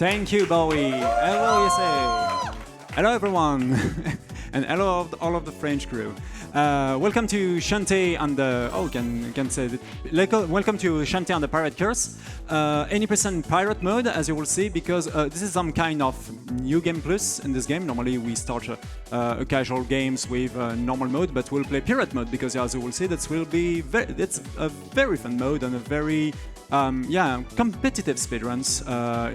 Thank you, Bowie. Hello, USA. Hello, everyone. And hello, all of the French crew. Welcome to Shantae and the... Oh, can say that. Welcome to Shantae and the Pirate Curse. Any percent pirate mode, as you will see, because this is some kind of new game plus in this game. Normally, we start a casual games with normal mode, but we'll play pirate mode because, as you will see, it's a very fun mode and a very... competitive speedruns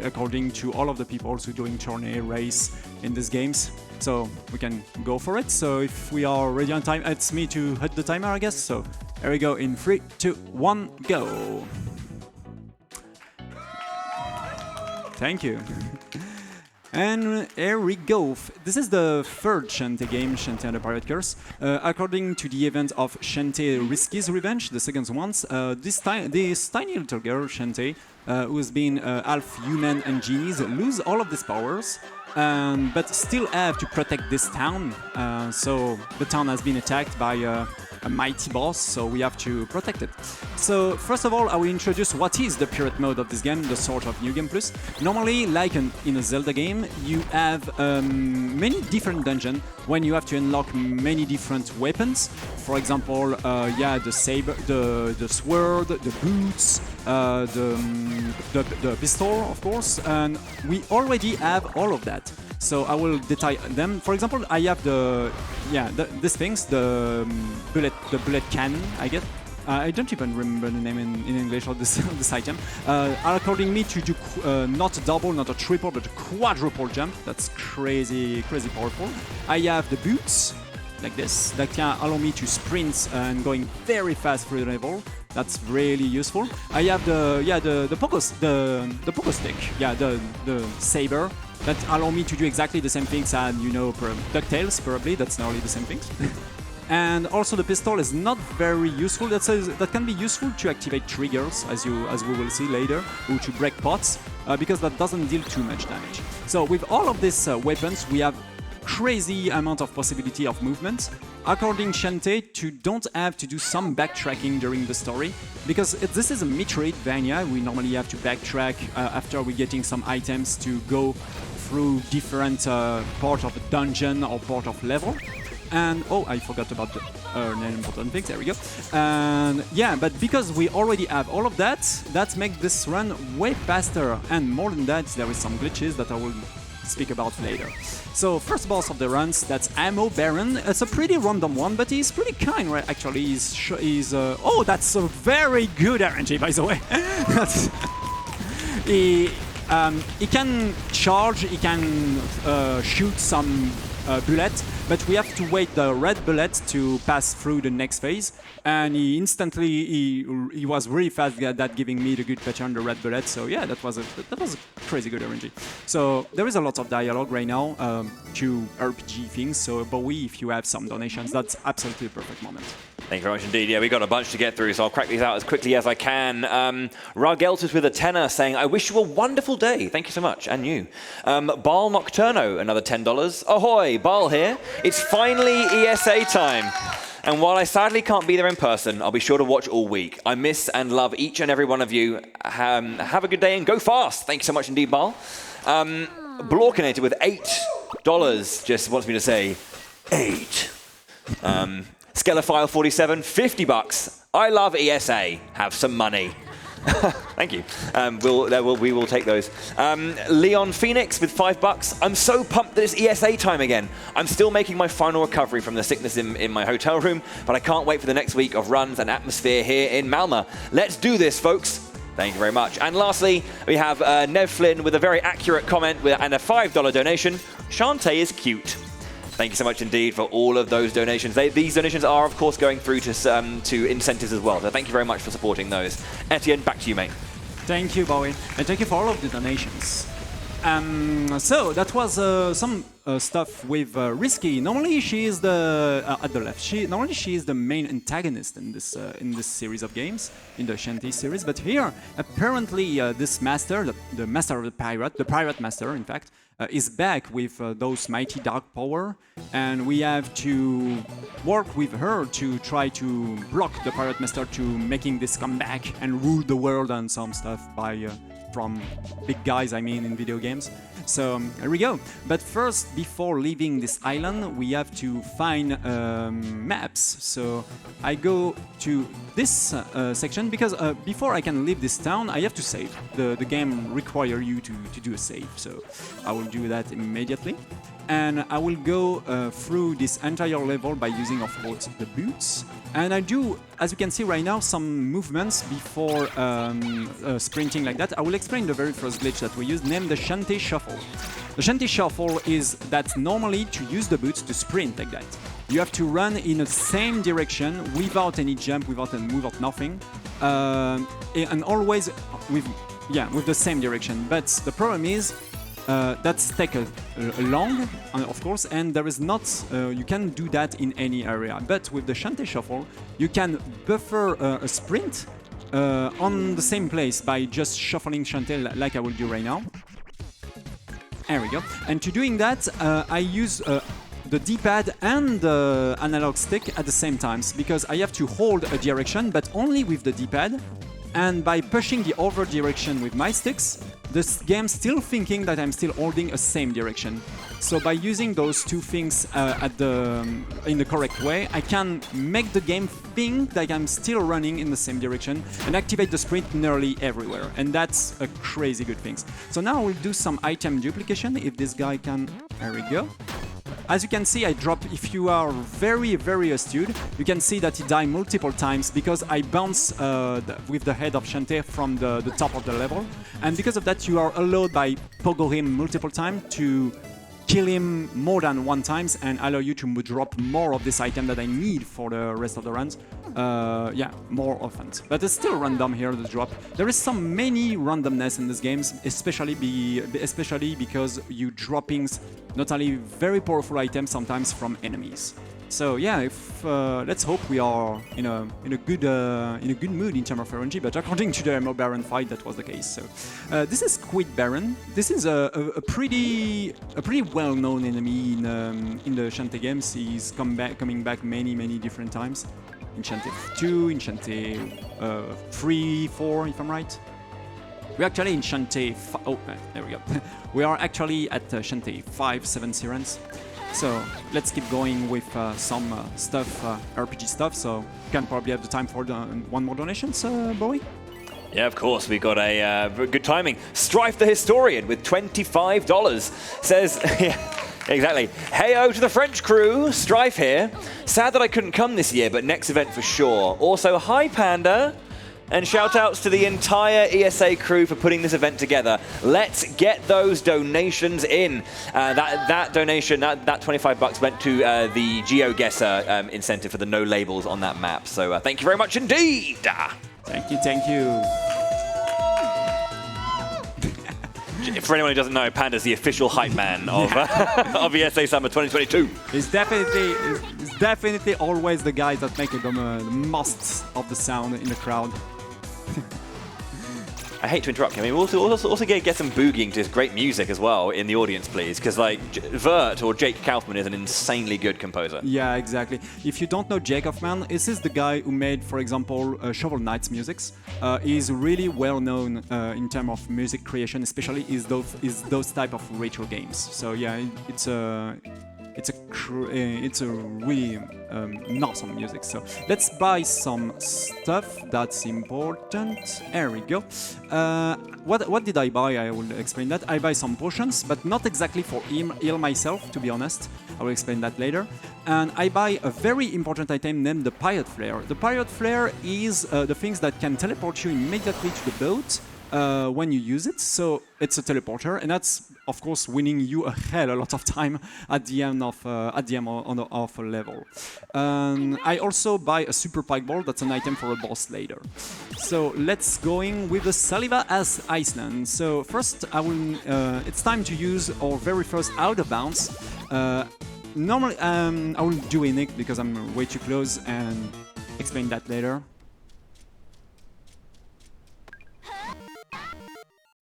according to all of the people who are doing tourney race in these games. So we can go for it. So if we are ready on time, it's me to hit the timer, I guess. So here we go in 3, 2, 1, go. Thank you. And here we go. This is the third Shantae game, Shantae and the Pirate Curse. According to the event of Shantae Risky's Revenge, the second one, this tiny little girl, Shantae, who's been half human and genies, lose all of these powers, but still have to protect this town. So the town has been attacked by a mighty boss, so we have to protect it. So first of all, I will introduce what is the pirate mode of this game, the sort of new game plus. Normally, like in a Zelda game, you have many different dungeons when you have to unlock many different weapons. For example, the saber, the sword, the boots, the pistol, of course, and we already have all of that. So I will detail them. For example, I have these things, the bullet cannon, I guess. I don't even remember the name in English of this item. According me to do not a double, not a triple, but a quadruple jump. That's crazy powerful. I have the boots, like this, that can allow me to sprint and going very fast through the level. That's really useful. I have the pogo stick, the saber, that allow me to do exactly the same things as, DuckTales, probably. That's not really the same things. And also the pistol is not very useful. That can be useful to activate triggers, as we will see later, or to break pots, because that doesn't deal too much damage. So with all of these weapons, we have crazy amount of possibility of movement. According Shantae, you don't have to do some backtracking during the story, because this is a Metroidvania. We normally have to backtrack after we're getting some items to go through different part of a dungeon or part of level. And I forgot about the important things. There we go. And but because we already have all of that, that makes this run way faster. And more than that, there is some glitches that I will speak about later. So first boss of the runs, that's Ammo Baron. It's a pretty random one, but he's pretty kind, right? Actually, that's a very good RNG, by the way. He can charge, he can shoot some bullet, but we have to wait the red bullet to pass through the next phase. And he was really fast at that, giving me the good pattern, the red bullet. So yeah, that was a crazy good RNG. So there is a lot of dialogue right now to RPG things. So Bowie, if you have some donations, that's absolutely the perfect moment. Thank you very much indeed. Yeah, we've got a bunch to get through, so I'll crack these out as quickly as I can. Rageltus with a tenner saying, I wish you a wonderful day. Thank you so much, and you. Baal Nocturno, another $10. Ahoy, Baal here. It's finally ESA time. And while I sadly can't be there in person, I'll be sure to watch all week. I miss and love each and every one of you. Have a good day and go fast. Thank you so much indeed, Baal. Blorkinator with $8 just wants me to say 8. Skelefile 47, $50. I love ESA. Have some money. Thank you. We will take those. Leon Phoenix with $5. I'm so pumped that it's ESA time again. I'm still making my final recovery from the sickness in my hotel room, but I can't wait for the next week of runs and atmosphere here in Malmö. Let's do this, folks. Thank you very much. And lastly, we have Nev Flynn with a very accurate comment and a $5 donation. Shantae is cute. Thank you so much indeed for all of those donations. These donations are, of course, going through to incentives as well. So thank you very much for supporting those. Etienne, back to you, mate. Thank you, Bowie. And thank you for all of the donations. So that was some stuff with Risky. Normally she is at the left. Normally she is the main antagonist in this series of games, in the Shantae series. But here, apparently, this master, the master of the pirate master, in fact, is back with those mighty dark power, and we have to work with her to try to block the pirate master to making this comeback and rule the world and some stuff by from big guys, I mean, in video games. So here we go. But first, before leaving this island, we have to find maps. So I go to this section because before I can leave this town, I have to save. The game requires you to do a save. So I will do that immediately. And I will go through this entire level by using, of course, the boots. And I do, as you can see right now, some movements before sprinting like that. I will explain the very first glitch that we use, named the Shantae Shuffle. The Shantae Shuffle is that normally to use the boots to sprint like that, you have to run in the same direction without any jump, without a move, without nothing, and always with the same direction. But the problem is, that's take long, of course, and there is not. You can do that in any area. But with the Shantae Shuffle, you can buffer a sprint on the same place by just shuffling Shantae like I will do right now. There we go. And to doing that, I use the D-pad and the analog stick at the same times because I have to hold a direction, but only with the D-pad. And by pushing the other direction with my sticks, this game's still thinking that I'm still holding a same direction. So by using those two things in the correct way, I can make the game think that I'm still running in the same direction and activate the sprint nearly everywhere. And that's a crazy good thing. So now we'll do some item duplication. If this guy can... There we go. As you can see, I drop, if you are very, very astute, you can see that he died multiple times because I bounce with the head of Shantae from the top of the level. And because of that, you are allowed by pogo him multiple times to kill him more than one times and allow you to drop more of this item that I need for the rest of the runs. More often. But it's still random here, the drop. There is some many randomness in these games, especially because you dropping not only very powerful items sometimes from enemies. So yeah, let's hope we are in a good mood in terms of RNG. But according to the Emerald Baron fight, that was the case. So this is Squid Baron. This is a pretty well-known enemy in the Shantae games. He's coming back many different times. In Shantae 2, in Shantae 3, 4, if I'm right. We're actually in Shantae. There we go. We are actually at Shantae 5, 7 sirens. So let's keep going with some stuff, RPG stuff. So you can probably have the time for one more donation, Bowie. Yeah, of course, we got a good timing. Strife the Historian with $25 says, yeah, exactly. Heyo to the French crew, Strife here. Sad that I couldn't come this year, but next event for sure. Also, hi Panda. And shout outs to the entire ESA crew for putting this event together. Let's get those donations in. That donation, that $25 went to the GeoGuessr incentive for the no labels on that map. So thank you very much indeed. Thank you. For anyone who doesn't know, Panda's the official hype man of ESA Summer 2022. It's definitely always the guys that make the most of the sound in the crowd. I hate to interrupt him. I mean, also get some boogieing to his great music as well in the audience, please, because like Vert or Jake Kaufman is an insanely good composer. Yeah, exactly. If you don't know Jake Kaufman, this is the guy who made, for example, Shovel Knight's musics. He's really well known in terms of music creation, especially is those type of retro games. So yeah, it's a really awesome music. So let's buy some stuff that's important. There we go. What did I buy? I will explain that. I buy some potions, but not exactly for heal myself, to be honest. I will explain that later. And I buy a very important item named the Pirate Flare. The Pirate Flare is the things that can teleport you immediately to the boat when you use it. So it's a teleporter, and that's of course winning you a lot of time at the end of a level. I also buy a super pike ball. That's an item for a boss later. So let's going with the Saliva as Iceland. So first I will. It's time to use our very first out of bounds. Normally I will do a nick because I'm way too close and explain that later.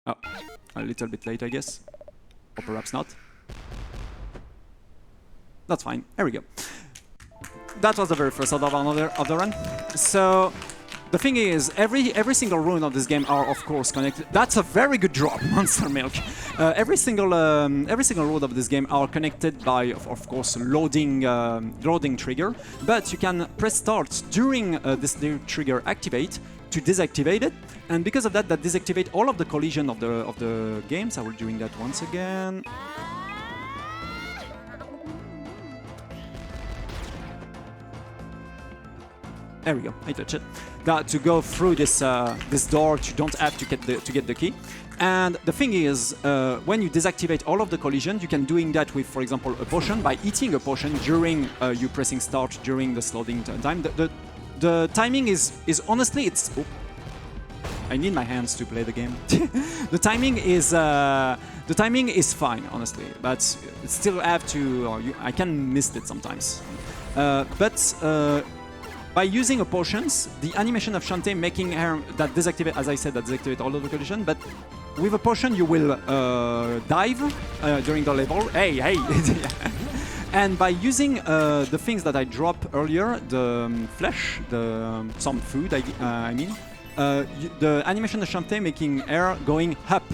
Oh, a little bit late, I guess. Or perhaps not. That's fine. There we go. That was the very first of the run. So, the thing is, every single rune of this game are of course connected. That's a very good drop, Monster Milk. Every single rune of this game are connected by, of course, loading trigger. But you can press start during this new trigger activate to deactivate it, and because of that, deactivate all of the collision of the games. I will doing that once again. There we go. I touch it. To go through this door, you don't have to get the key. And the thing is, when you deactivate all of the collision, you can doing that with, for example, a potion by eating a potion during you pressing start during the slowing time. The timing is honestly it's. Oh, I need my hands to play the game. The timing is fine, honestly, but it still have to. I can miss it sometimes, by using a potions, the animation of Shantae making her that deactivate, as I said, that deactivate all of the collision, but with a potion you will dive during the level. Hey! And by using the things that I dropped earlier, the flesh, some food, I mean, the animation of Shantae making air going up.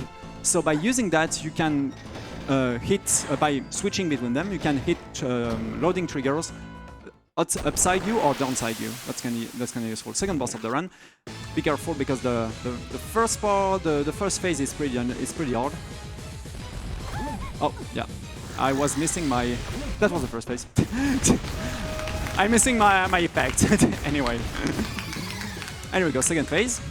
So by using that, you can hit, by switching between them, you can hit loading triggers upside you or downside you. That's kind of useful. Second boss of the run. Be careful because the first part, the first phase is pretty hard. Oh yeah, I was missing my. That was the first phase. I'm missing my effect. Anyway. And here we go. Second phase.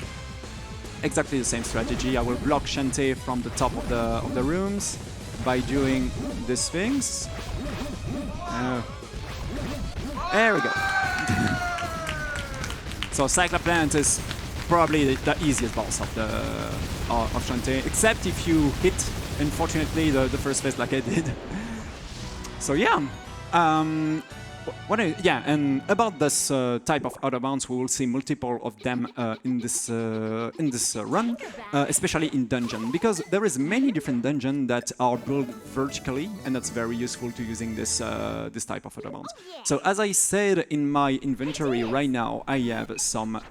Exactly the same strategy. I will block Shantae from the top of the rooms by doing these things. There we go. So Cycloplant is probably the easiest boss of Shantae, except if you hit, unfortunately, the first phase like I did. So yeah. And about this type of out of bounds, we will see multiple of them in this run, especially in dungeon, because there is many different dungeons that are built vertically, and that's very useful to using this type of out of bounds. So as I said, in my inventory right now, I have some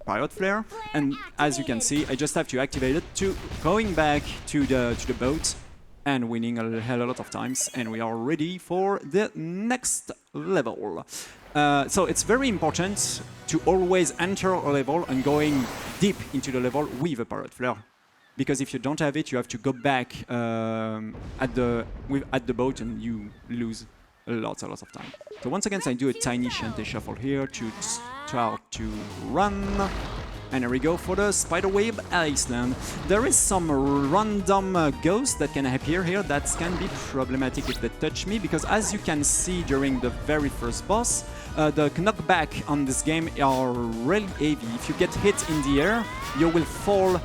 Pirate Flare, and as you can see, I just have to activate it to going back to the boat and winning a hell of a lot of times, and we are ready for the next level. So it's very important to always enter a level and going deep into the level with a Pirate Flare, because if you don't have it, you have to go back at the boat and you lose lots of time. So once again, I do a tiny Shantae shuffle here to start to run. And here we go for the Web Iceland. There is some random ghosts that can appear here that can be problematic if they touch me, because as you can see during the very first boss, the knockback on this game are really heavy. If you get hit in the air, you will fall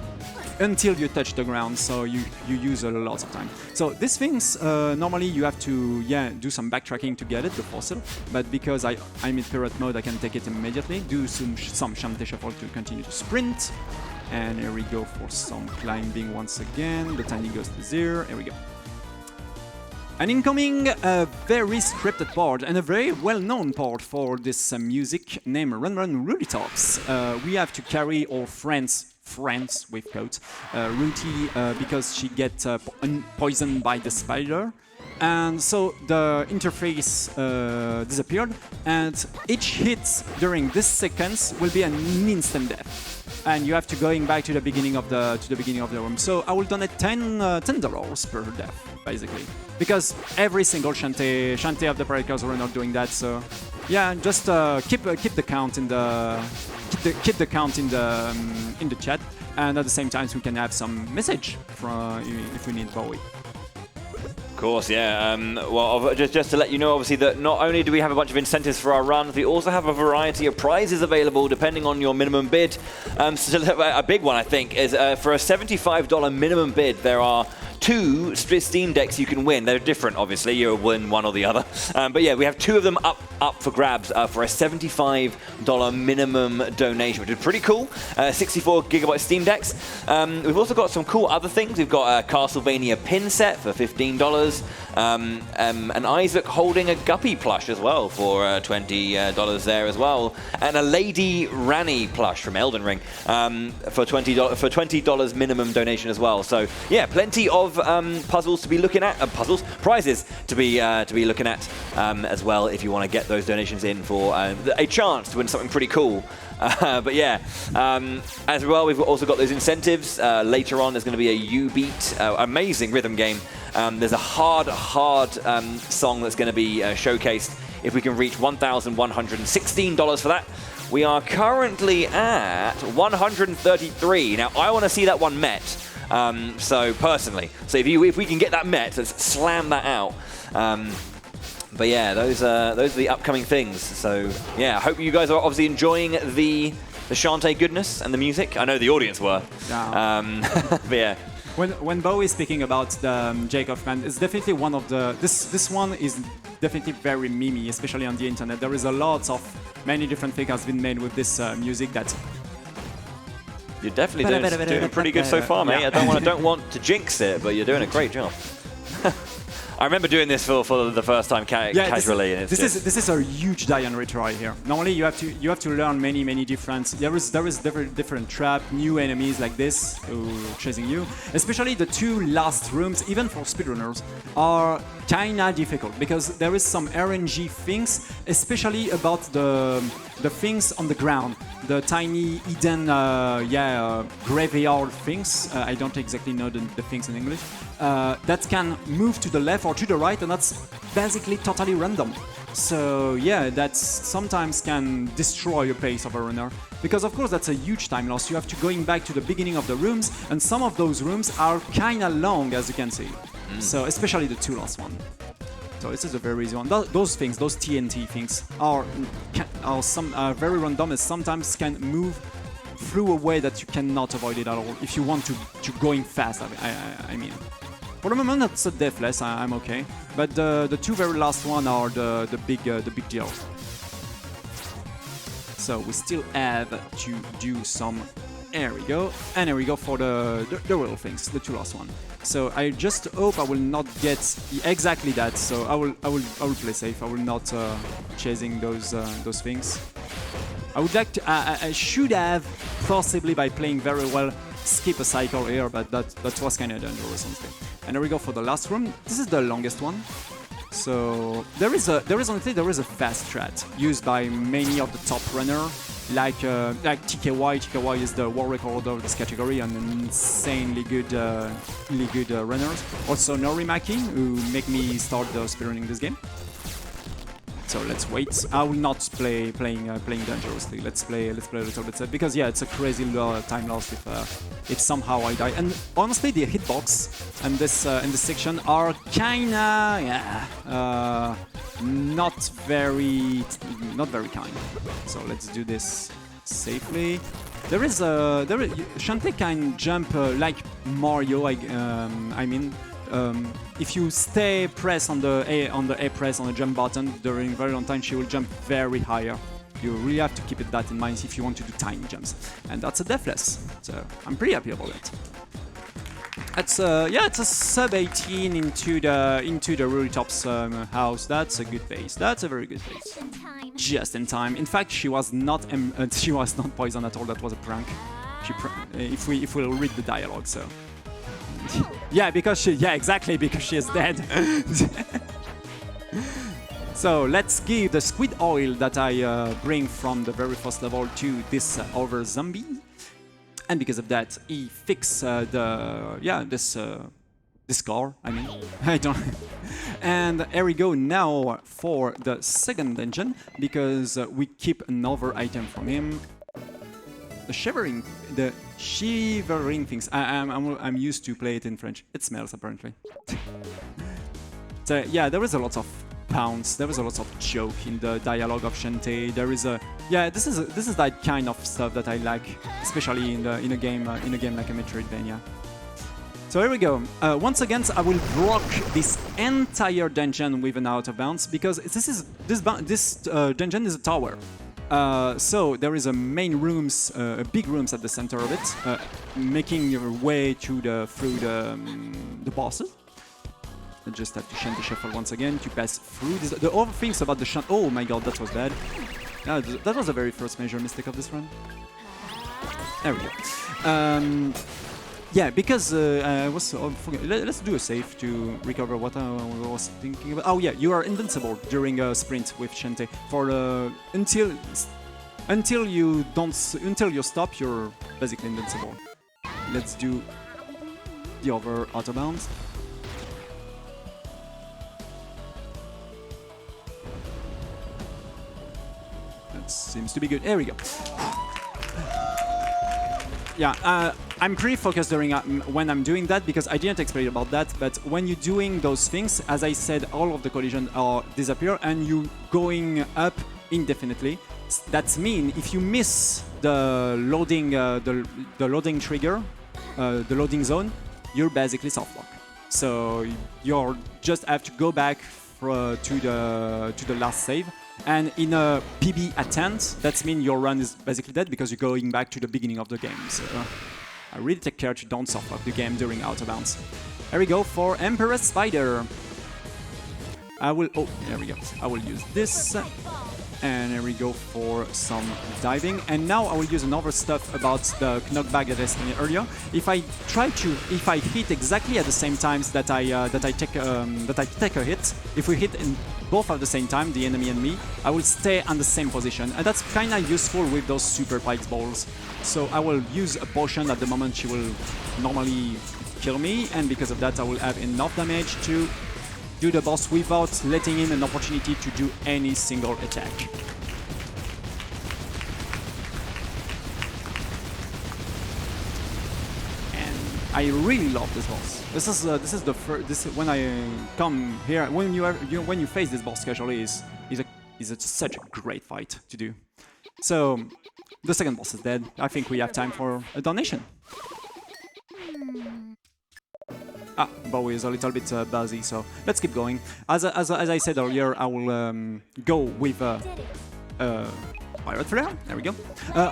until you touch the ground, so you use a lot of time. So these things, normally you have to do some backtracking to get it, the fossil, but because I'm in pirate mode, I can take it immediately, do some Shantae shuffle to continue to sprint, and here we go for some climbing once again. The tiny ghost is here we go. An incoming very scripted part and a very well-known part for this music named Run Run Rudy Tops. We have to carry our friends with quotes, Ruti, because she gets poisoned by the spider, and so the interface disappeared, and each hit during this sequence will be an instant death, and you have to going back to the beginning of the room. So I will donate $10 per death, basically, because every single Shantae of the Pirate Cars are not doing that. So yeah, just keep the count in the count in the chat, and at the same time we can have some message from if we need Bowie. Of course, yeah. Well, just to let you know, obviously, that not only do we have a bunch of incentives for our runs, we also have a variety of prizes available depending on your minimum bid. So a big one, I think, is for a $75 minimum bid, there are 2 Steam decks you can win. They're different, obviously. You'll win one or the other. But yeah, we have 2 of them up for grabs for a $75 minimum donation, which is pretty cool. 64GB Steam decks. We've also got some cool other things. We've got a Castlevania pin set for $15. And Isaac holding a Guppy plush as well for $20 there as well. And a Lady Rani plush from Elden Ring for $20 minimum donation as well. So yeah, plenty of puzzles to be looking at, prizes to be looking at as well if you want to get those donations in for a chance to win something pretty cool. But yeah, as well, we've also got those incentives. Later on, there's going to be a U-Beat, amazing rhythm game. There's a hard song that's going to be showcased if we can reach $1,116 for that. We are currently at 133. Now, I want to see that one met. So personally, so if we can get that met, let's slam that out. But yeah, those are the upcoming things. So yeah, I hope you guys are obviously enjoying the Shantae goodness and the music. I know the audience were. But yeah. When Bo is speaking about the Jacob man, it's definitely one of the. This one is definitely very memey, especially on the internet. There is a lot of many different things has been made with this music that. You're definitely doing pretty good so far, mate. Yeah. I don't want to jinx it, but you're doing a great job. I remember doing this for the first time casually. This is a huge die and retry here. Normally you have to learn many different. There is different trap, new enemies like this chasing you. Especially the two last rooms, even for speedrunners, are kinda difficult because there is some RNG things, especially about the things on the ground, the tiny hidden graveyard things. I don't exactly know the things in English. That can move to the left or to the right, and that's basically totally random. So yeah, that sometimes can destroy your pace of a runner. Because of course that's a huge time loss. You have to going back to the beginning of the rooms, and some of those rooms are kinda long, as you can see. So especially the two last one. So this is a very easy one. Those things, those TNT things, are very random, and sometimes can move through a way that you cannot avoid it at all if you want to going fast. I mean. For the moment, that's a deathless. I'm okay, but the two very last one are the big deal. So we still have to do some. There we go, and here we go for the real things, the two last one. So I just hope I will not get exactly that. So I will play safe. I will not chasing those things. I would like to. I should have possibly by playing very well skip a cycle here, but that was kind of dangerous honestly. And there we go for the last room. This is the longest one. So there is a fast strat used by many of the top runners, like TKY. TKY is the world record of this category and insanely good runners. Also Norimaki, who make me start speedrunning this game. So let's wait. I will not playing dangerously. Let's play a little bit safe because yeah, it's a crazy time loss if somehow I die. And honestly, the hitbox and in this section are kinda not very kind. So let's do this safely. Shantae can jump like Mario. I mean. If you stay press on the A press on the jump button during a very long time, she will jump very higher. You really have to keep that in mind if you want to do tiny jumps, and that's a deathless. So I'm pretty happy about it. It's a sub 18 into the really top's house. That's a good pace. That's a very good pace. Just in time. In fact, she was not poisoned at all. That was a prank. If we'll read the dialogue, so. Yeah, because she is dead. So let's give the squid oil that I bring from the very first level to this other zombie, and because of that, he fixed this car. I mean, I don't. And here we go now for the second dungeon because we keep another item from him. The shivering things. I'm used to play it in French. It smells apparently. So yeah, there is a lot of pounds. There is a lot of joke in the dialogue of Shantae. There is this is that kind of stuff that I like, especially in a game like a Metroidvania. So here we go. Once again, I will block this entire dungeon with an out of bounds because this dungeon is a tower. So there is a main rooms, big rooms at the center of it, making your way through the bosses. I just have to Shantae shuffle once again to pass through this. The other things about the Shantae. Oh my god, that was bad. That was the very first major mistake of this run. There we go. Yeah, because I was. Let's do a save to recover what I was thinking about. Oh yeah, you are invincible during a sprint with Shantae for until you stop. You're basically invincible. Let's do the other auto bounce. That seems to be good. There we go. Yeah, I'm pretty focused during when I'm doing that because I didn't explain about that. But when you're doing those things, as I said, all of the collisions disappear and you going up indefinitely. That means if you miss the loading, the loading trigger, the loading zone, you're basically soft lock. So you just have to go back to the last save. And in a PB attempt, that means your run is basically dead because you're going back to the beginning of the game. So I really take care to don't soft lock the game during out of bounds. There we go for Emperor Spider. Oh, there we go. I will use this. And there we go for some diving. And now I will use another stuff about the knockback that I explained earlier. If I hit exactly at the same times that I take a hit, if we hit in both at the same time, the enemy and me, I will stay on the same position. And that's kind of useful with those super pikes balls. So I will use a potion at the moment she will normally kill me. And because of that, I will have enough damage to do the boss without letting in an opportunity to do any single attack. And I really love this boss. This is the first. This when I come here when you face this boss casually is such a great fight to do. So the second boss is dead. I think we have time for a donation. Bowie is a little bit buzzy, so let's keep going. As I said earlier, I will go with Pirate Flare. There we go.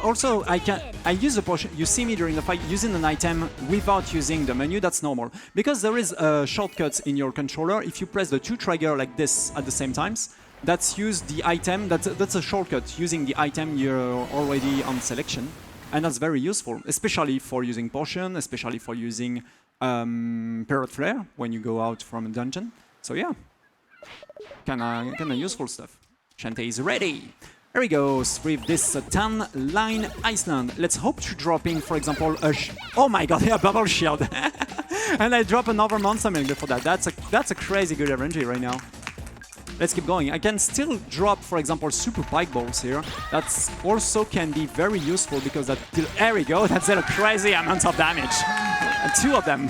Also, I use a potion. You see me during the fight using an item without using the menu. That's normal because there is a shortcut in your controller. If you press the 2 trigger like this at the same times, that's use the item. That's a shortcut using the item you're already on selection, and that's very useful, especially for using potion, especially for using Pirate Flare when you go out from a dungeon. So yeah, kinda useful stuff. Shantae is ready. There we go with this 10-line Iceland. Let's hope to drop in, for example, oh my god, a bubble shield. And I drop another monster manager for that. That's a crazy good RNG right now. Let's keep going. I can still drop, for example, super pike balls here. That's also can be very useful because there we go. That's a crazy amount of damage. And 2 of them.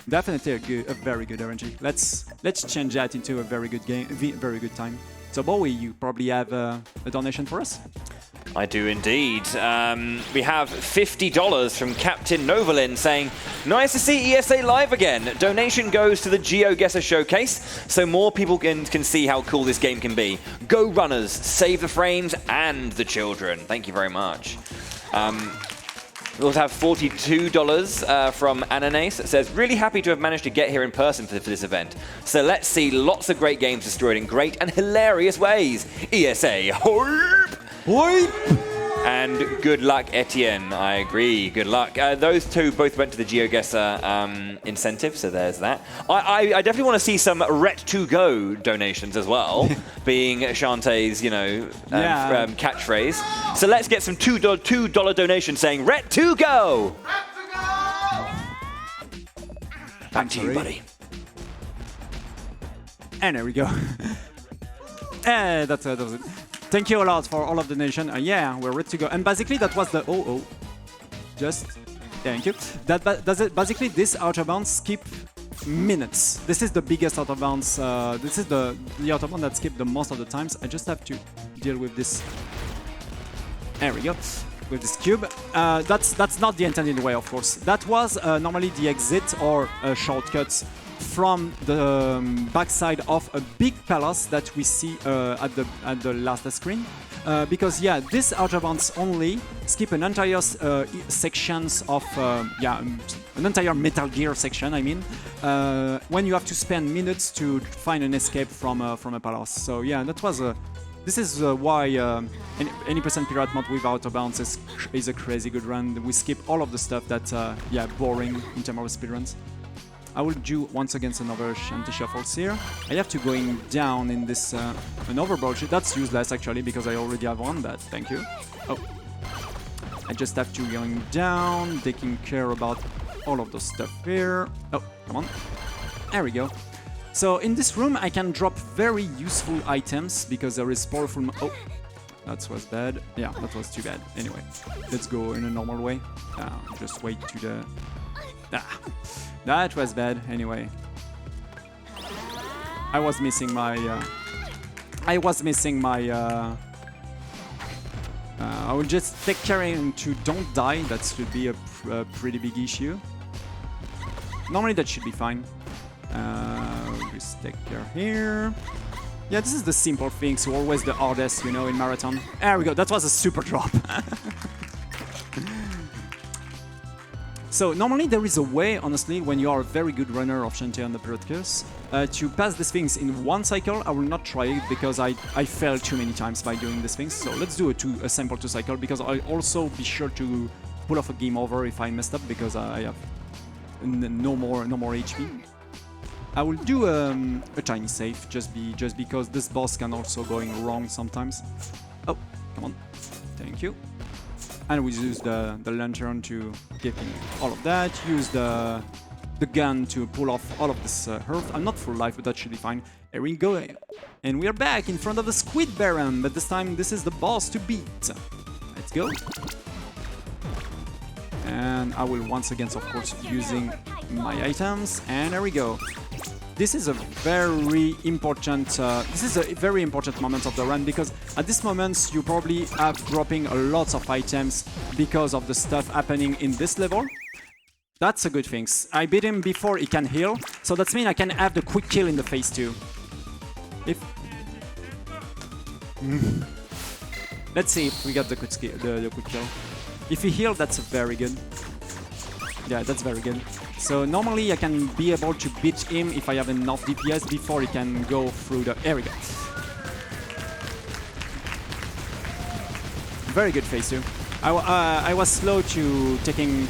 Definitely a very good RNG. Let's change that into a very good game, very good time. So Bowie, you probably have a donation for us. I do indeed. We have $50 from Captain Novalin saying, nice to see ESA live again. Donation goes to the GeoGuessr showcase so more people can see how cool this game can be. Go runners, save the frames and the children. Thank you very much. We also have $42 from Ananas that says, really happy to have managed to get here in person for this event. So let's see lots of great games destroyed in great and hilarious ways. ESA, hoip! Hoip! And good luck, Etienne. I agree. Good luck. Those 2 both went to the GeoGuessr incentive, so there's that. I definitely want to see some Ret2Go donations as well, being Shantae's, catchphrase. So let's get some $2 donations saying Ret2Go. Back to you, buddy. And there we go. That was it. Thank you a lot for all of the donation. Yeah, we're ready to go. And basically, that was the Just thank you. Basically, this out of bounds skip minutes. This is the biggest out of bounds. This is the out of bounds that skip the most of the times. I just have to deal with this. There we go. With this cube. That's not the intended way, of course. That was normally the exit or shortcut from the backside of a big palace that we see at the last screen. Because yeah, this out of bounds only skip an entire sections of an entire Metal Gear section. I mean, when you have to spend minutes to find an escape from a palace. So yeah, that was a. This is why any percent pirate mod with out of bounds is a crazy good run. We skip all of the stuff that boring in terms of speedruns. I will do once again another Shantae shuffles here. I have to going down in this an overbroach. That's useless actually because I already have one, but thank you. Oh, I just have to going down, taking care about all of those stuff here. Oh, come on. There we go. So in this room I can drop very useful items because there is powerful. Oh, that was bad. Yeah, that was too bad. Anyway, let's go in a normal way. Just wait to the. That was bad. Anyway, I was missing my. I will just take care to don't die. That should be a pretty big issue. Normally that should be fine. Just take care here. Yeah, this is the simple things. So always the hardest, you know, in marathon. There we go. That was a super drop. So normally there is a way, honestly, when you are a very good runner of Shantae on the Pirate Curse, to pass these things in one cycle. I will not try it because I failed too many times by doing these things. So let's do a simple 2 cycle because I'll also be sure to pull off a game over if I messed up because I have no more HP. I will do a tiny save just because this boss can also going wrong sometimes. Oh, come on. Thank you. And we use the lantern to get in all of that. Use the gun to pull off all of this health. I'm not full life, but that should be fine. Here we go. And we are back in front of the Squid Baron, but this time this is the boss to beat. Let's go. And I will once again, of course, using my items. And there we go. This is a very important moment of the run because at this moment you probably have dropping a lot of items because of the stuff happening in this level. That's a good thing. I beat him before he can heal, so that means I can have the quick kill in the phase 2. If let's see if we got the quick kill. If he healed, that's very good. Yeah, that's very good. So normally I can be able to beat him if I have enough DPS before he can go through the... There we go. Very good phase 2. I was slow to taking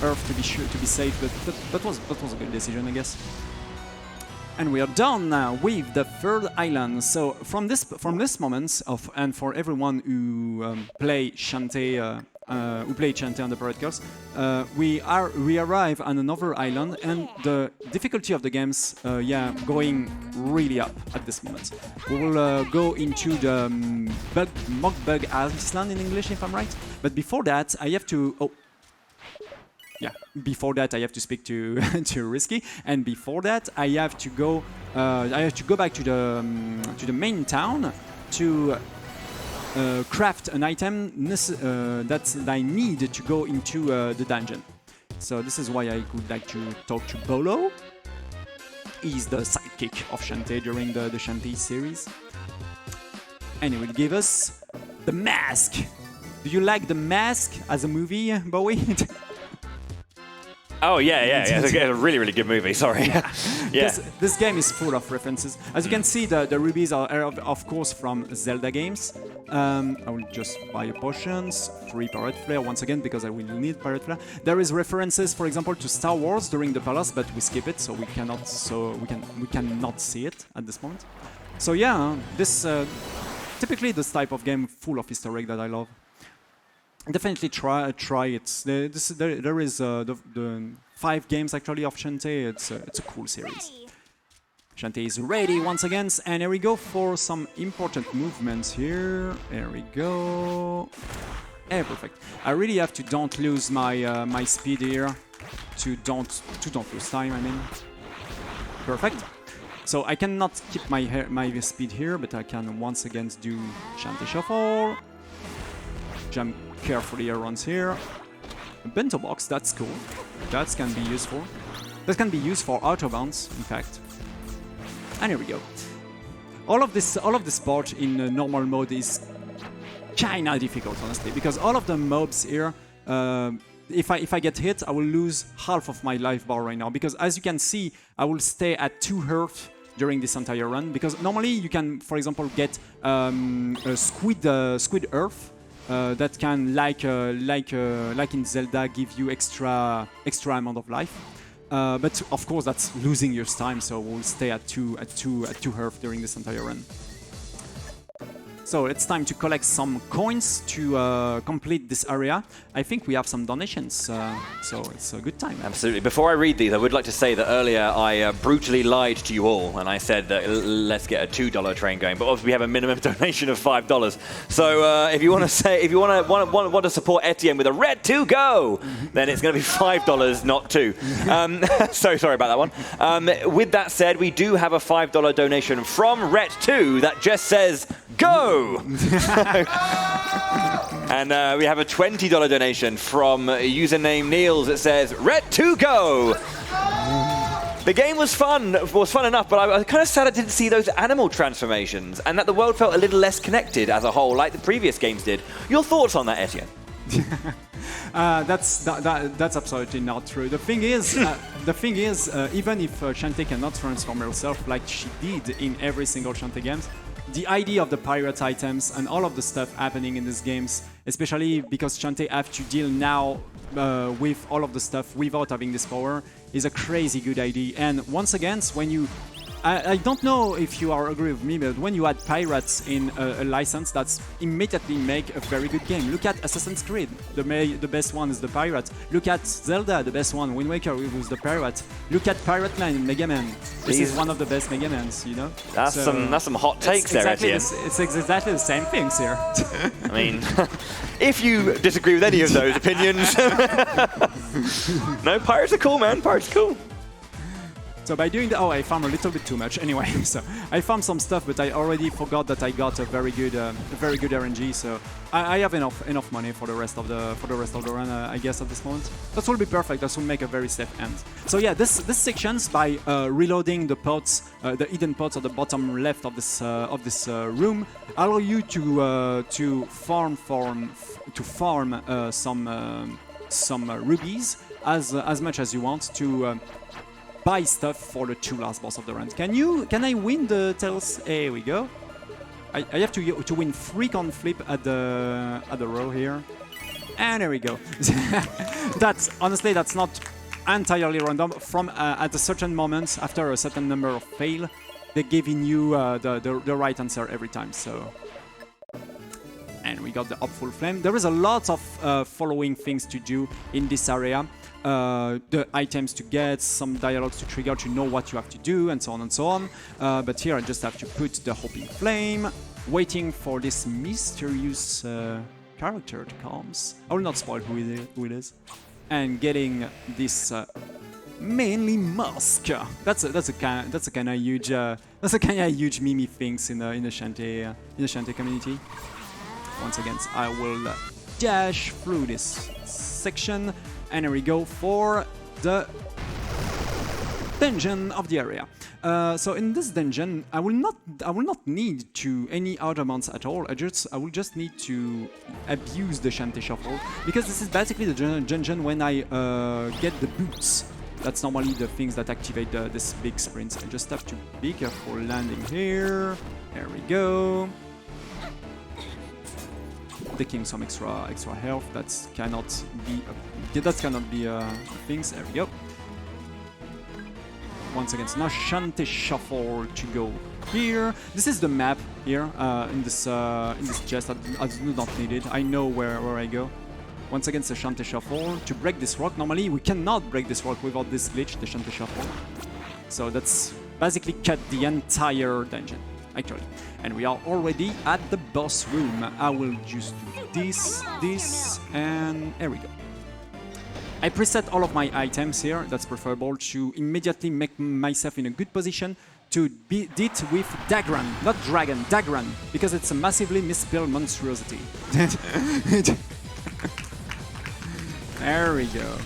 Earth to be safe, but that was a good decision, I guess. And we are done now with the third island. So from this moment and for everyone who play Shantae. Who played Shantae on the Pirate Curse, we arrive on another island, and the difficulty of the games, going really up at this moment. We will go into the Web Iceland in English, if I'm right. But before that, I have to. Oh, yeah. Before that, I have to speak to to Risky, and before that, I have to go. I have to go back to the main town to. Craft an item that I need to go into the dungeon. So this is why I would like to talk to Bolo. He's the sidekick of Shantae during the Shantae series. And he will give us The Mask. Do you like The Mask as a movie, Bowie? Oh, yeah. It's a really, really good movie, sorry. Yeah. This game is full of references. As you can see, the rubies are, of course, from Zelda games. I will just buy a potions, 3 Pirate Flare once again, because I will need Pirate Flare. There is references, for example, to Star Wars during the palace, but we skip it, so we cannot see it at this moment. So yeah, this typically this type of game full of Easter egg that I love. Definitely try it. There is the 5 games actually of Shantae. It's a cool series. Shantae is ready once again, and here we go for some important movements here. There we go. Yeah, perfect. I really have to don't lose my my speed here. To don't lose time. I mean, perfect. So I cannot keep my speed here, but I can once again do Shantae shuffle. Jump carefully around here. A bento box, that's cool. That can be useful. that can be used for autobounds, in fact. And here we go. All of this part in normal mode is kinda difficult, honestly, because all of the mobs here, if I get hit, I will lose half of my life bar right now. Because as you can see, I will stay at 2 health during this entire run. Because normally you can, for example, get a squid earth that can, like in Zelda, give you extra amount of life. But of course, that's losing your time. So we'll stay at 2 health during this entire run. So it's time to collect some coins to complete this area. I think we have some donations, so it's a good time. Absolutely. Before I read these, I would like to say that earlier I brutally lied to you all, and I said that let's get a $2 train going. But obviously we have a minimum donation of $5. So if you want to support Etienne with a red to go, then it's going to be $5, not 2. So sorry about that one. With that said, we do have a $5 donation from Ret2 that just says go. And we have a $20 donation from username Niels that says Ret2go. The game was fun enough, but I was kind of sad I didn't see those animal transformations and that the world felt a little less connected as a whole, like the previous games did. Your thoughts on that, Etienne? That's absolutely not true. The thing is, even if Shantae cannot transform herself like she did in every single Shantae games, the idea of the pirate items and all of the stuff happening in these games, especially because Shantae have to deal now with all of the stuff without having this power, is a crazy good idea. And once again, when you... I don't know if you are agree with me, but when you add pirates in a license, that's immediately make a very good game. Look at Assassin's Creed, the best one is the pirate. Look at Zelda, the best one, Wind Waker with the pirate. Look at Pirate Man in Mega Man. This is one of the best Mega Mans, you know? That's some hot takes there, Etienne. It's exactly the same things here. I mean, if you disagree with any of those opinions... No, pirates are cool, man. Pirates are cool. So by doing that, oh, I farmed a little bit too much. Anyway, so I farmed some stuff, but I already forgot that I got a very good RNG. So I have enough money for the rest of the run, I guess, at this moment. That will be perfect. That will make a very safe end. So yeah, this sections by reloading the pots, the hidden pots at the bottom left of this room, allow you to farm some rubies as much as you want to. Buy stuff for the 2 last boss of the run. Can I win the tails? Here we go. I have to win 3 con flip at the row here. And there we go. Honestly, that's not entirely random. From at a certain moment, after a certain number of fail, they're giving you the right answer every time. So. And we got the Hopeful Flame. There is a lot of following things to do in this area. The items to get, some dialogues to trigger to know what you have to do, and so on and so on. But here I just have to put the Hoping Flame, waiting for this mysterious character to come. I will not spoil who it is. And getting this mainly mask. That's a kind of huge meme things in the Shantae community. Once again, I will dash through this section. And here we go for the dungeon of the area. So in this dungeon, I will not need any outer mounts at all. I will just need to abuse the Shantae Shuffle, because this is basically the dungeon when I get the boots. That's normally the things that activate this big sprint. I just have to be careful landing here. There we go. Taking some extra health. That cannot be things. There we go. Once again, so now Shantae Shuffle to go here. This is the map here in this chest. I do not need it. I know where I go. Once again, the Shantae Shuffle to break this rock. Normally, we cannot break this rock without this glitch, the Shantae Shuffle. So that's basically cut the entire dungeon, actually. And we are already at the boss room. I will just do this, and there we go. I preset all of my items here. That's preferable to immediately make myself in a good position to beat it with Dagran, not Dragon, Dagran, because it's a massively misspelled monstrosity. There we go.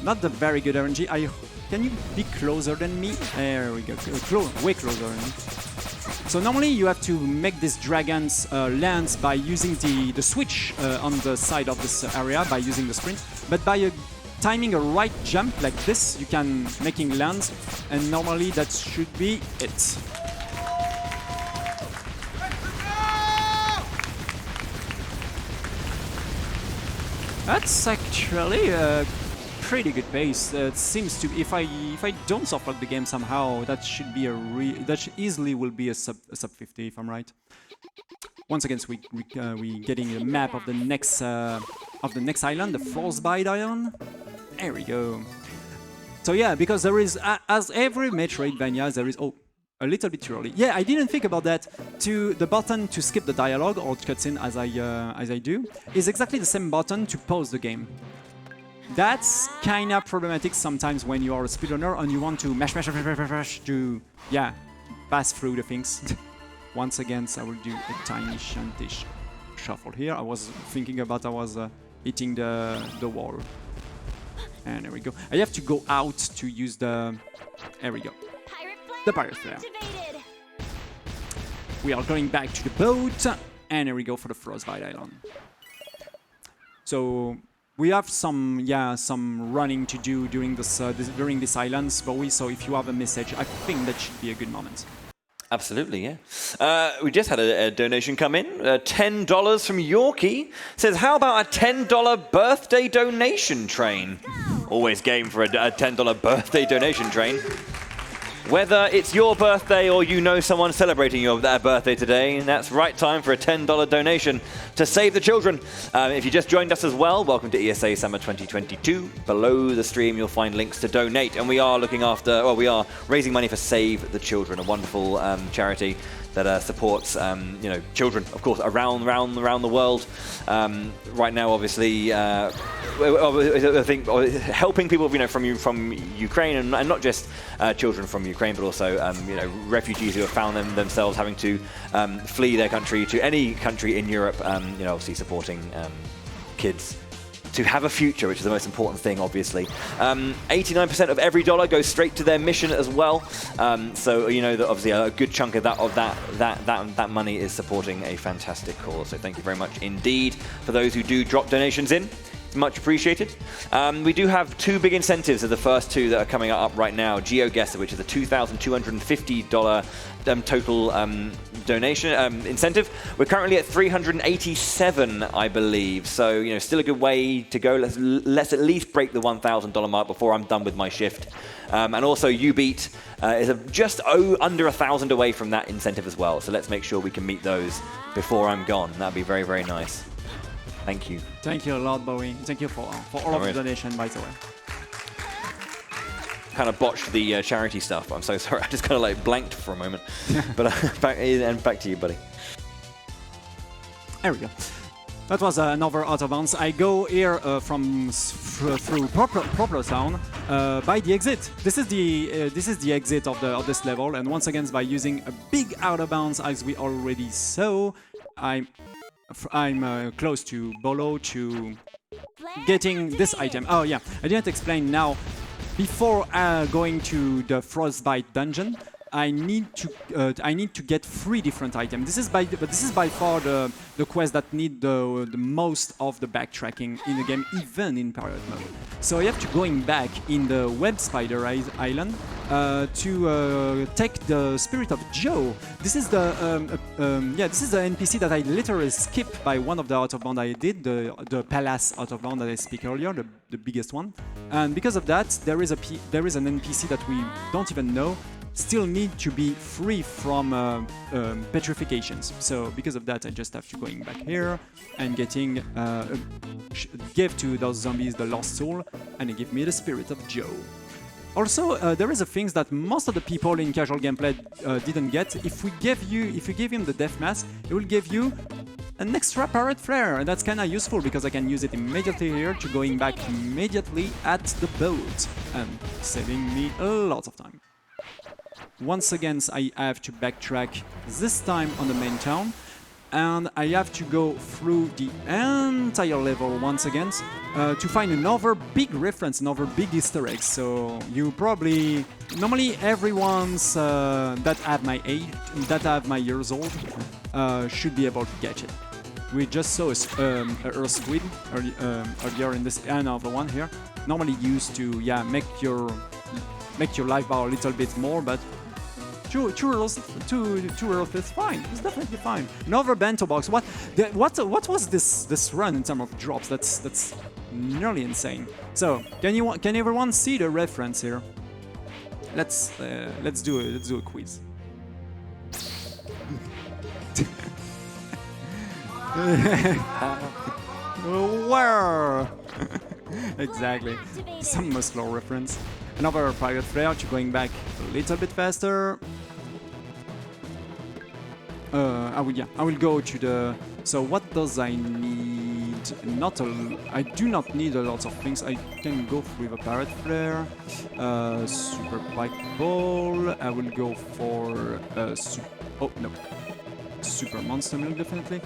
not the very good RNG. Can you be closer than me? There we go. Way closer than me. So normally you have to make these dragons land by using the switch on the side of this area by using the sprint. But by timing a right jump like this, you can making land, and normally that should be it. That's actually a pretty good pace. It seems to be, if I don't softlock the game somehow, that should be easily will be a sub 50 if I'm right. Once again, so we getting a map of the next island, the Frostbite Island. There we go. So yeah, because there is as every Metroidvania, there is a little bit too early. Yeah, I didn't think about that. The button to skip the dialogue or cutscene as I do is exactly the same button to pause the game. That's kinda problematic sometimes when you are a speedrunner and you want to mash to pass through the things. Once again, I will do a tiny Shantae shuffle here. I was thinking about hitting the wall. And there we go. I have to go out to use the. There we go. The Pirate Flare. We are going back to the boat, and here we go for the Frostbite Island. So we have some running to do during during this island, so if you have a message, I think that should be a good moment. Absolutely, yeah. We just had a donation come in, $10 from Yorkie. Says, how about a $10 birthday donation train? Always game for a $10 birthday donation train. Whether it's your birthday or you know someone celebrating their birthday today, that's right time for a $10 donation to save the children. If you just joined us as well, welcome to ESA Summer 2022. Below the stream, you'll find links to donate, and we are we are raising money for Save the Children, a wonderful charity that supports children, of course, around the world. Right now, obviously, I think helping people, from Ukraine, and not just children from Ukraine, but also refugees who have found themselves having to flee their country to any country in Europe. Obviously supporting kids to have a future, which is the most important thing, obviously. 89% of every dollar goes straight to their mission as well. So that obviously a good chunk of that money is supporting a fantastic cause. So thank you very much indeed for those who do drop donations in. Much appreciated. We do have two big incentives of the first two that are coming up right now. GeoGuessr, which is a $2,250 total donation incentive. We're currently at 387, I believe. So still a good way to go. Let's at least break the $1,000 mark before I'm done with my shift. And also Ubeat is just under 1,000 away from that incentive as well. So let's make sure we can meet those before I'm gone. That'd be very, very nice. Thank you. Thank you a lot, Bowie. Thank you for all of the donation, by the way. Kind of botched the charity stuff. I'm so sorry. I just kind of blanked for a moment. But back to you, buddy. There we go. That was another out of bounds. I go here through proper town by the exit. This is the exit of this level, and once again by using a big out of bounds, as we already saw, I'm close to Bolo to getting this item. Oh yeah, I didn't explain now. Before going to the Frostbite dungeon, I need to get 3 different items. This is by far the quest that need the most of the backtracking in the game, even in pirate mode. So I have to going back in the Web Island to take the Spirit of Joe. This is the NPC that I literally skipped by one of the out of bound I did, the Palace out of bound that I speak earlier, the biggest one. And because of that, there is an NPC that we don't even know. Still need to be free from petrifications. So because of that, I just have to going back here and getting give to those zombies the lost soul, and they give me the Spirit of Joe. Also, there is a thing that most of the people in casual gameplay didn't get. If you give him the death mask, it will give you an extra Pirate Flare, and that's kind of useful because I can use it immediately here to going back immediately at the boat and saving me a lot of time. Once again, I have to backtrack, this time on the main town. and I have to go through the entire level once again to find another big reference, another big Easter egg. So you probably normally everyone's that have my age, that have my years old, should be able to catch it. We just saw a Earth Squid earlier in this another one here. Normally used to make your life bar a little bit more, but two Earth is fine. It's definitely fine. Another bento box. What was this run in terms of drops? That's nearly insane. So can everyone see the reference here? Let's do a quiz. Where? Exactly. Some muscular reference. Another pirate flare to going back a little bit faster. I will go to the. So what does I need? I do not need a lot of things. I can go with a pirate flare, super bike ball. I will go for super monster milk definitely,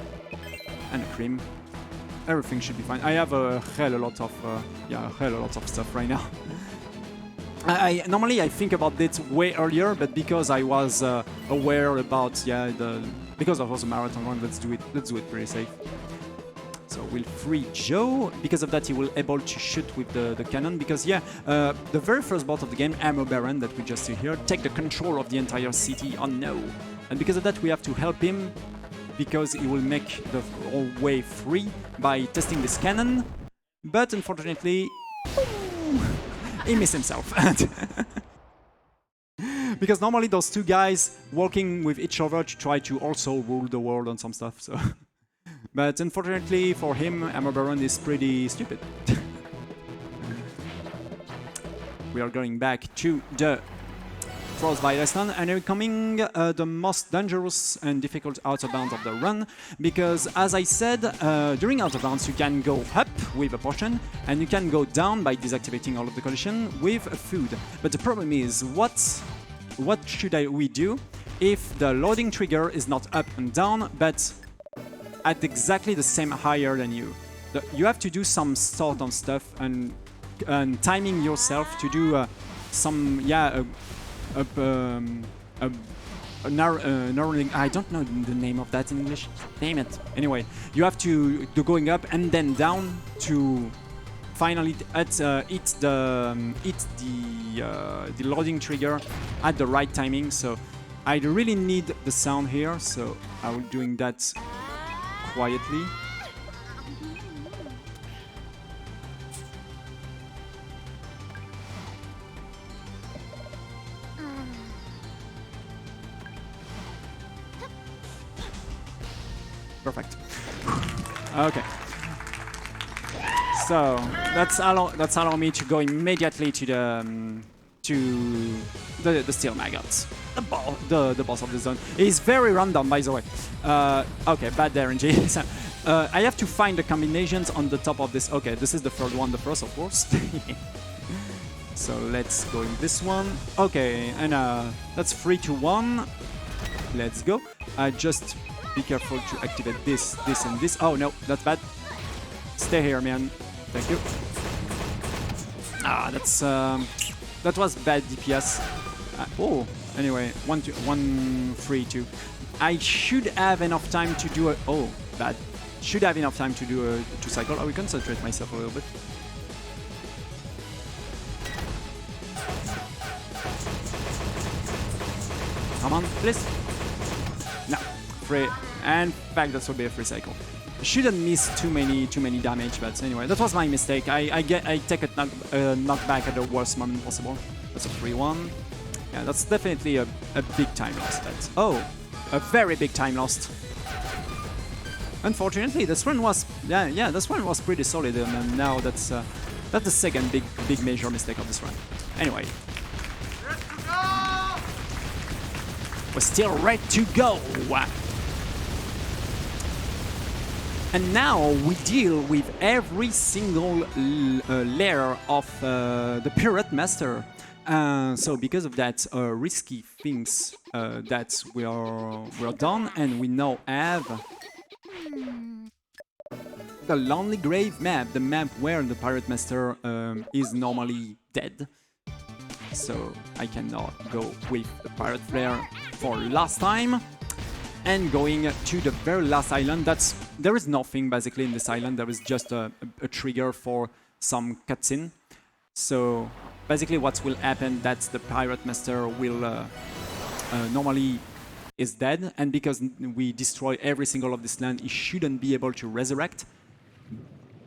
and a cream. Everything should be fine. I have a hell a lot of stuff right now. Normally I think about it way earlier, but because I was aware about because I was a marathon run, let's do it pretty safe. So we'll free Joe. Because of that, he will able to shoot with the cannon. Because the very first boss of the game, Ammo Baron, that we just see here, take the control of the entire city. Oh no! And because of that, we have to help him, because he will make the whole way free by testing this cannon. But unfortunately, he missed himself. Because normally those two guys working with each other to try to also rule the world on some stuff. So, but unfortunately for him, Ammo Baron is pretty stupid. We are going back to the Web Iceland, and we're coming the most dangerous and difficult outer bounds of the run, because as I said, during outer bounds you can go up with a potion and you can go down by deactivating all of the collision with food. But the problem is, what should we do if the loading trigger is not up and down but at exactly the same higher than you? You have to do some sort of stuff and timing yourself to do narrowing. I don't know the name of that in English. Damn it. Anyway, you have to do going up and then down to finally hit the loading trigger at the right timing. So I really need the sound here. So I will doing that quietly. Perfect. Okay. So that's allow me to go immediately to the steel maggots. The boss of the zone. It's very random, by the way. Okay, bad RNG. So, I have to find the combinations on the top of this. Okay, this is the third one, the first, of course. So let's go in this one. Okay, and that's 3 to 1. Let's go. Just be careful to activate this, and this. Oh no, that's bad. Stay here, man. Thank you. That was bad DPS. Anyway, 1, 3, 2. I should have enough time to do a. Oh, bad. Should have enough time to do a 2 cycle. I will concentrate myself a little bit. Come on, please. No, free. And in fact, that will be a free cycle. Shouldn't miss too many damage, but anyway, that was my mistake. I take a knockback at the worst moment possible. That's a 3-1. Yeah, that's definitely a big time lost. A very big time lost. Unfortunately, this one was this one was pretty solid, and now that's the second big major mistake of this run. Anyway, we're still ready to go. And now we deal with every single layer of the Pirate Master. So because of that, risky things that we are done, and we now have the Lonely Grave map, the map where the Pirate Master is normally dead. So I cannot go with the Pirate Flare for last time. And going to the very last island, there is nothing basically in this island, there is just a trigger for some cutscene. So basically what will happen, that's the Pirate Master will normally is dead, and because we destroy every single of this land, he shouldn't be able to resurrect.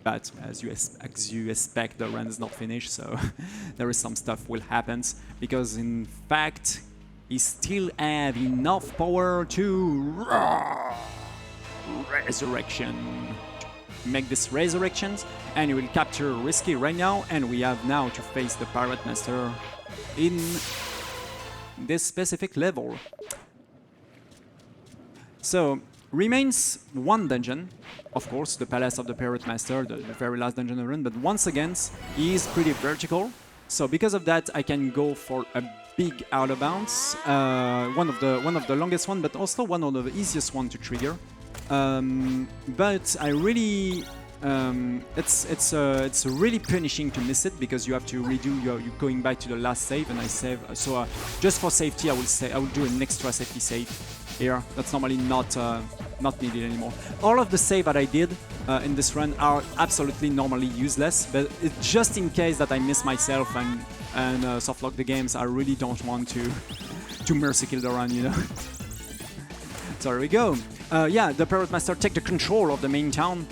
But as you expect, the run is not finished, so there is some stuff will happen, because in fact, he still have enough power to resurrection. Make this resurrections, and he will capture Risky right now, and we have now to face the Pirate Master in this specific level. So, remains one dungeon, of course, the Palace of the Pirate Master, the very last dungeon of the run, but once again, he is pretty vertical. So because of that, I can go for a big out of bounds, one of the longest one, but also one of the easiest one to trigger. But I really, it's really punishing to miss it, because you have to redo. You're going back to the last save, and I save. So just for safety, I will do an extra safety save here. That's normally not needed anymore. All of the save that I did in this run are absolutely normally useless, but it's just in case that I miss myself and softlock the games, I really don't want to mercy kill the run, you know. So there we go. Yeah, the Pirate Master take the control of the main town,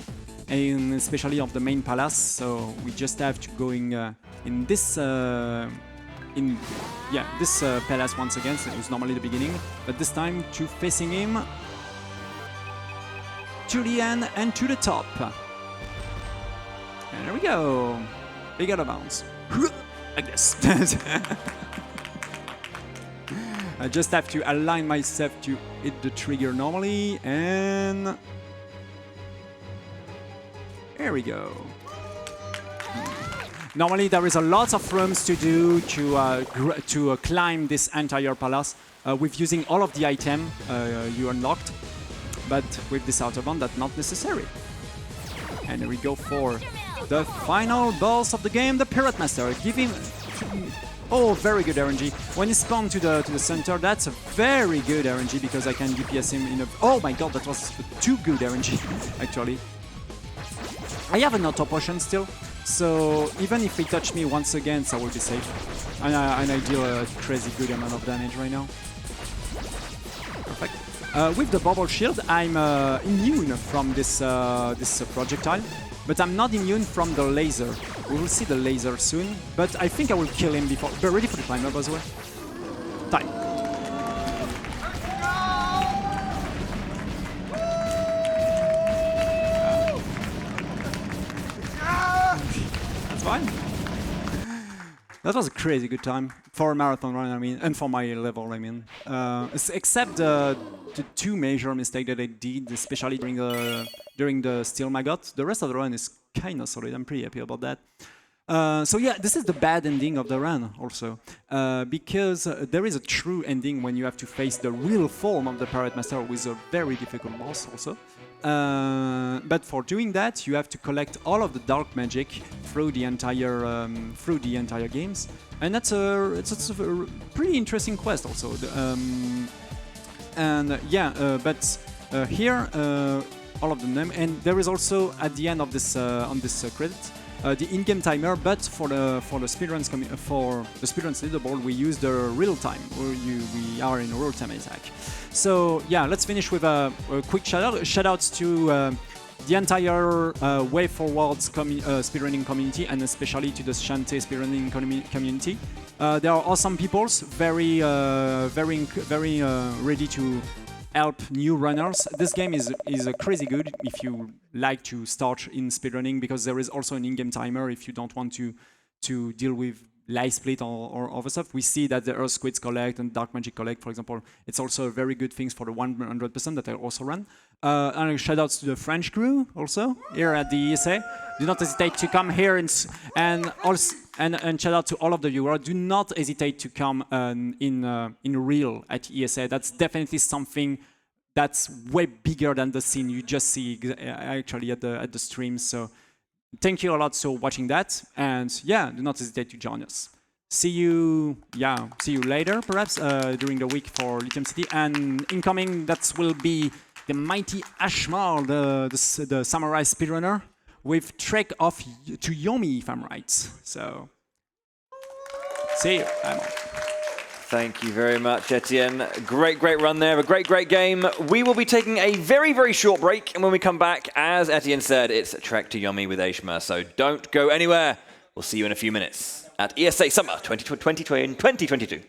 and especially of the main palace. So we just have to go in this palace once again. So it was normally the beginning, but this time to facing him to the end and to the top. And there we go. Big out of bounds. Like this. I just have to align myself to hit the trigger normally, and there we go. Normally there is a lot of rooms to do to climb this entire palace with using all of the item you unlocked, but with this outer bound that's not necessary. And here we go for the final boss of the game, the Pirate Master. Give him... Oh, very good RNG. When he spawned to the center, that's a very good RNG, because I can DPS him in a... Oh my god, that was too good RNG, actually. I have an auto potion still, so even if he touch me once again, I will be safe. And I deal a crazy good amount of damage right now. Perfect. With the bubble shield, I'm immune from this projectile, but I'm not immune from the laser. We will see the laser soon, but I think I will kill him before. But ready for the timer, by the way. Time. That's fine. That was a crazy good time for a marathon run, I mean, and for my level, I mean. Except the two major mistakes that I did, especially during the Steel Maggot. The rest of the run is kind of solid. I'm pretty happy about that. So yeah, this is the bad ending of the run also, because there is a true ending when you have to face the real form of the Pirate Master with a very difficult boss also. But for doing that, you have to collect all of the dark magic through the entire games, and it's a pretty interesting quest also. But here all of them, and there is also at the end of this on this credit the in-game timer, but for the speedruns leaderboard we use the real time. We are in real time attack. So yeah, let's finish with a quick shoutouts to the entire Way Forward's speedrunning community, and especially to the Shantae speedrunning community. They are awesome people, very ready to help new runners. This game is crazy good if you like to start in speedrunning, because there is also an in-game timer if you don't want to deal with light split or other stuff. We see that the Earth Squids collect and Dark Magic collect, for example. It's also a very good thing for the 100% that I also run. And shout outs to the French crew also here at the ESA. Do not hesitate to come here and shout out to all of the viewers. Do not hesitate to come in real at ESA. That's definitely something that's way bigger than the scene you just see actually at the stream. So thank you a lot for watching that, and yeah, do not hesitate to join us. See you later, perhaps during the week for Lithium City, and incoming that will be the mighty Ashmal, the samurai speedrunner, with Trek of to Yomi, if I'm right. So see you. Thank you very much, Etienne. Great run there. A great game. We will be taking a very short break, and when we come back, as Etienne said, it's Trek to Yomi with Ashma. So don't go anywhere. We'll see you in a few minutes at ESA Summer 2022.